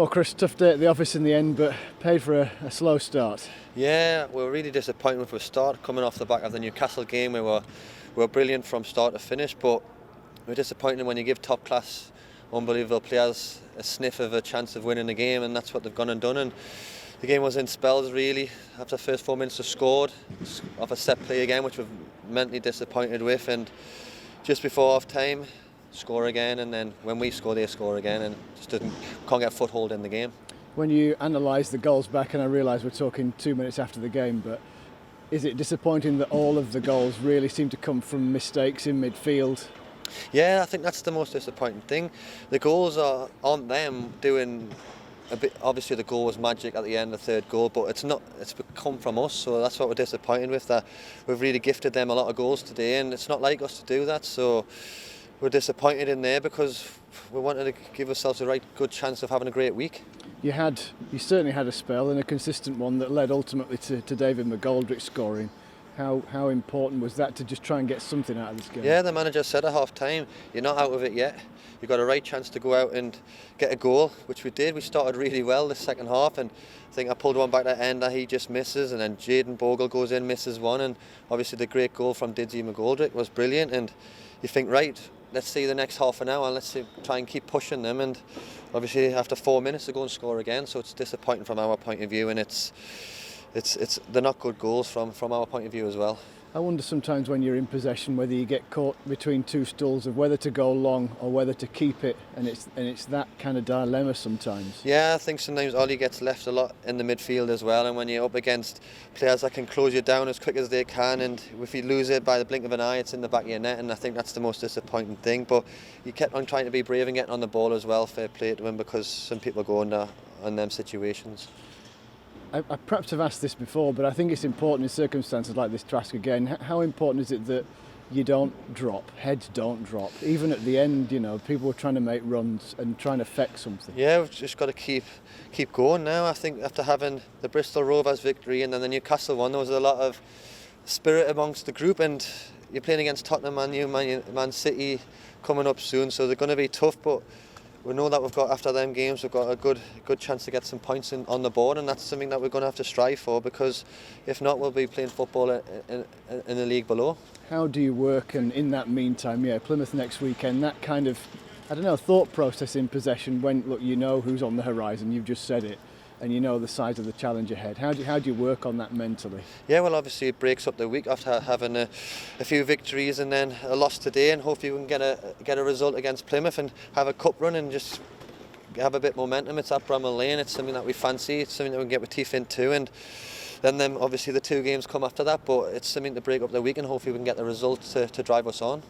Well, Chris, tough day at the office in the end, but paid for a slow start. Yeah, we were really disappointed with the start, coming off the back of the Newcastle game. We were brilliant from start to finish, but we're disappointed when you give top class, unbelievable players a sniff of a chance of winning the game, and that's what they've gone and done. And the game was in spells really. After the first 4 minutes, they scored off a set play again, which we're mentally disappointed with, and just before half time, score again, and then when we score, they score again, and just can't get a foothold in the game. When you analyse the goals back, and I realise we're talking 2 minutes after the game, but is it disappointing that all of the goals really seem to come from mistakes in midfield? Yeah, I think that's the most disappointing thing. The goals aren't them doing a bit. Obviously, the goal was magic at the end, the third goal, but it's not. It's come from us, so that's what we're disappointed with. That we've really gifted them a lot of goals today, and it's not like us to do that. So we're disappointed in there because we wanted to give ourselves a right good chance of having a great week. You certainly had a spell, and a consistent one that led ultimately to David McGoldrick scoring. How important was that to just try and get something out of this game? Yeah, the manager said at half time, you're not out of it yet. You've got a right chance to go out and get a goal, which we did. We started really well the second half, and I think I pulled one back at the end that he just misses, and then Jayden Bogle goes in, misses one, and obviously the great goal from Didzy McGoldrick was brilliant. And you think, right, let's see the next half an hour, and let's try and keep pushing them. And obviously after 4 minutes they go and score again, so it's disappointing from our point of view, and they're not good goals from our point of view as well. I wonder sometimes when you're in possession whether you get caught between two stools of whether to go long or whether to keep it, and it's that kind of dilemma sometimes. Yeah, I think sometimes Ollie gets left a lot in the midfield as well, and when you're up against players that can close you down as quick as they can, and if you lose it by the blink of an eye, it's in the back of your net, and I think that's the most disappointing thing. But he kept on trying to be brave and getting on the ball as well. Fair play to him, because some people go under on them situations. I perhaps have asked this before, but I think it's important in circumstances like this to ask again. How important is it that you don't drop, heads don't drop? Even at the end, people were trying to make runs and trying to affect something. Yeah, we've just got to keep going now. I think after having the Bristol Rovers victory and then the Newcastle one, there was a lot of spirit amongst the group, and you're playing against Tottenham and Man City coming up soon, so they're going to be tough, but we know that after them games, we've got a good chance to get some points on the board, and that's something that we're going to have to strive for, because if not, we'll be playing football in the league below. How do you work, and in that meantime, Plymouth next weekend, that kind of, thought process in possession when, look, you know who's on the horizon, you've just said it, and you know the size of the challenge ahead. How do you work on that mentally? Yeah, well, obviously it breaks up the week after having a few victories and then a loss today, and hopefully we can get a result against Plymouth and have a cup run and just have a bit of momentum. It's at Bramall Lane, it's something that we fancy, it's something that we can get with teeth into, and then obviously the two games come after that, but it's something to break up the week, and hopefully we can get the result to drive us on.